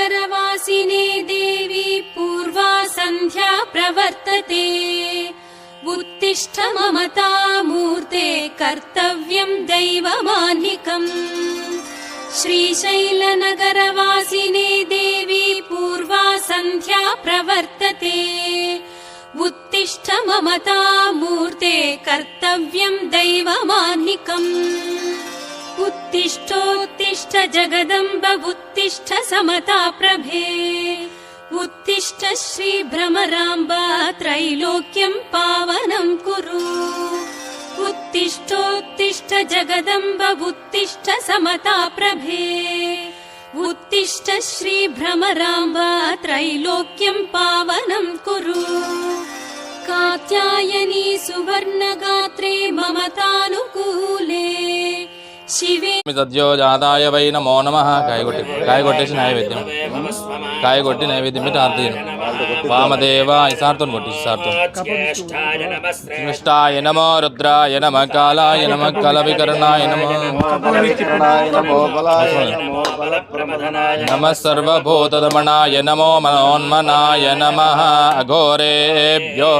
नगरवासिने देवी पूर्वा सन्ध्या प्रवर्तते उत्तिष्ठ ममतामूर्ते कर्तव्यं दैवमान्निकम् श्रीशैलनगरवासिने देवी पूर्वा सन्ध्या प्रवर्तते उत्तिष्ठ ममतामूर्ते कर्तव्यं दैवमान्निकम् उत्तिष्ठोत्तिष्ठ जगदम्ब उत्तिष्ठ समताप्रभे उत्तिष्ठ श्रीभ्रमराम्बा त्रैलोक्यं पावनं कुरु उत्तिष्ठोत्तिष्ठ जगदम्ब उत्तिष्ठ समताप्रभे उत्तिष्ठ श्रीभ्रमराम्बा त्रैलोक्यं पावनं कुरु कात्यायनी सुवर्णगात्रे ममतानुकूले शिवे सद्यो जाताय वै नमो नमः कायगोट्टेసి नैवेद्यं कायगोट्टि नैवेद्यं पेट्टि आर्तयनु वामदेवाय सार्थं कोट्टि सार्थं श्रेष्ठाय नमो रुद्राय नमः कालाय नमः कलविकर्णाय नमः नमः सर्वभूतदमनाय नमो मनोन्मनाय नमः अघोरेभ्यो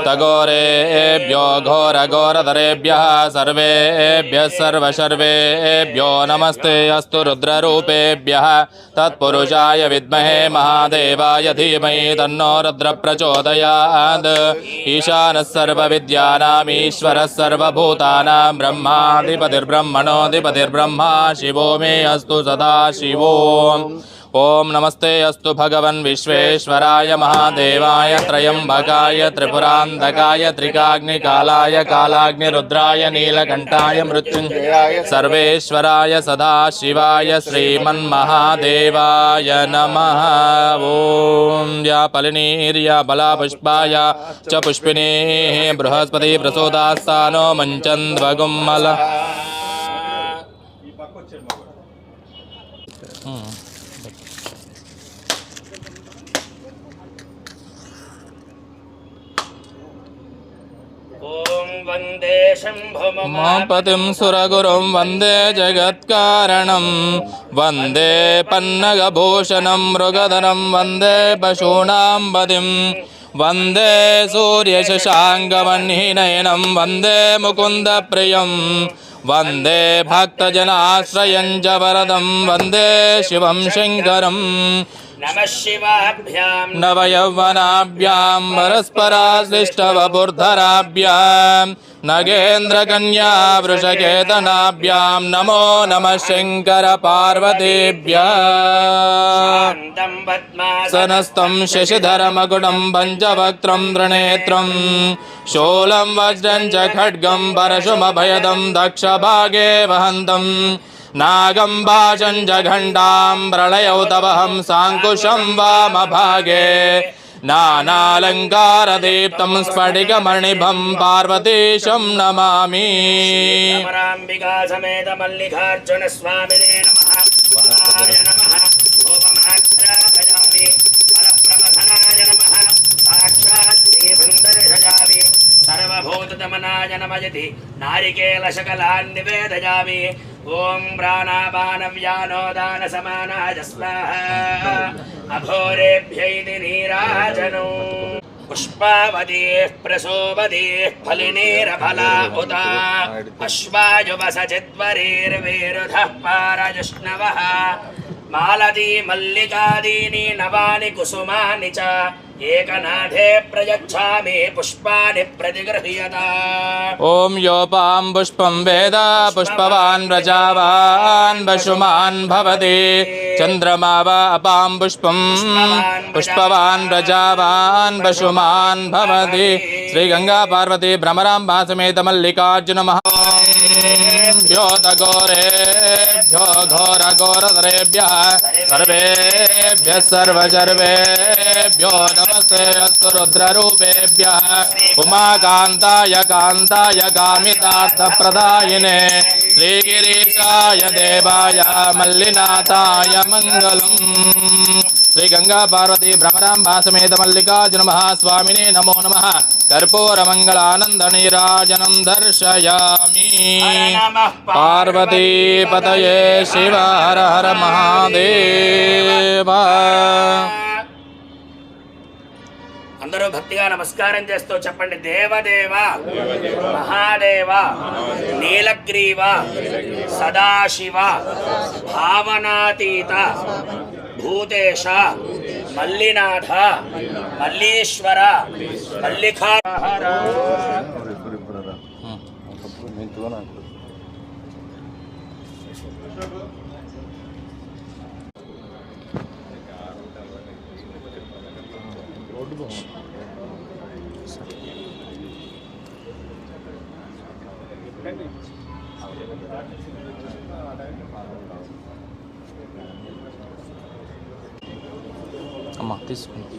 तघोरेभ्यो घोरघोरधरेभ्यः सर्वेभ्यः सर्वेभ्यो नमस्ते अस्तु रुद्ररूपेभ्यः तत्पुरुषाय विद्महे महादेवाय धीमहि तन्नो रुद्र प्रचोदयात् ईशानः सर्वविद्यानाम् ईश्वरः सर्वभूतानां ब्रह्माधिपतिर्ब्रह्मणोऽधिपतिर्ब्रह्मा शिवो मे अस्तु सदा शिवो ओम नमस्ते अस्तु भगवन् विश्वेश्वराय महादेवाय त्रयंबकाय त्रिपुरांधकाय त्रिकाग्निकालाय कालाग्निरुद्राय नीलकंठाय मृत्युंजयाय सर्वेश्वराय सदाशिवाय श्रीमन्महादेवाय नमः। ओम या पलिनीर्या बलापुष्पाय च पुष्पिनी बृहस्पति प्रसोदास्तानो मंचन्द्वगुम्मल वन्दे शम्भुमपतिं सुरगुरुं वन्दे जगत्कारणं वन्दे पन्नगभूषणं मृगधरं वन्दे पशूनां पतिं वन्दे सूर्यशशाङ्कवह्निनयनं वन्दे मुकुन्दप्रियं वन्दे भक्तजनाश्रयं च वरदं वन्दे शिवं शङ्करम् नमः शिवाभ्यां नवयौवनाभ्यां परस्पराश्लिष्टवपुर्धराभ्यां नगेन्द्रकन्या वृषकेतनाभ्यां नमो नमः शङ्कर पार्वतीभ्यः सनस्तं शशिधरमकुटं पञ्चवक्त्रं त्रिनेत्रं शूलं वज्रं च खड्गं परशुमभयदं दक्षभागे वहन्तम् नागं भाषं च घण्टां प्रलयौतवहं साङ्कुशं वामभागे नानालङ्कारदीप्तं स्फटिकमणिभं पार्वतीशं नमामि। अमराम्बिका समेत मल्लिकार्जुन स्वामिने नमः। नमः भूपमात्राभयामि फलप्रमथनाय नमः साक्षात् श्रीबन्धर्षयामि सर्वभूतदमनाय नमयति नारिकेलशकलान् निवेदयामि। ओम प्राणापानव्यानोदानसमानाय स्वाहा अघोरेभ्यै नीराजनो पुष्पावतीः प्रसोवतीः फलिनीरफला उता अश्वायुवसचिद्वरेर्वेरुधः पारजुष्णवः मालती मल्लिकादीनि नवानि कुसुमानि च एकनाथे प्रयच्छामि पुष्पाणि प्रतिगृह्यता। ओम योपां पुष्पं वेद पुष्पवान् व्रजावान् पशुमान् भवति चन्द्रमा वा अपां पुष्पं पुष्पवान् व्रजावान् पशुमान् भवति। श्री गंगा पार्वती भ्रमराम्बा समेत मल्लिकार्जुन महाभ्यो तघोरेभ्यो घोरघोरधरेभ्यः सर्वेभ्यः सर्वेभ्यो नमस्ते अस्तु रुद्ररूपेभ्यः उमाकान्ताय कान्ताय कामितार्थप्रदायिने श्रीगिरीशाय देवाय मल्लिनाथाय मङ्गलम्। శ్రీ గంగా పార్వతీ భ్రమరాంబా సమేత మల్లికార్జున మహాస్వామినే నమో నమః. కర్పూర మంగళానంద నీరాజనం దర్శయామి. పార్వతీ పతయే శివ హర హర మహాదేవ. అందరూ భక్తిగా నమస్కారం చేస్తూ చెప్పండి. దేవదేవ మహాదేవ నీలగ్రీవ సదాశివ భావనాతీత భూతేశ మల్లినాథ మల్లీశ్వర మల్లికాహర. అమ్మా తీసుకుంది.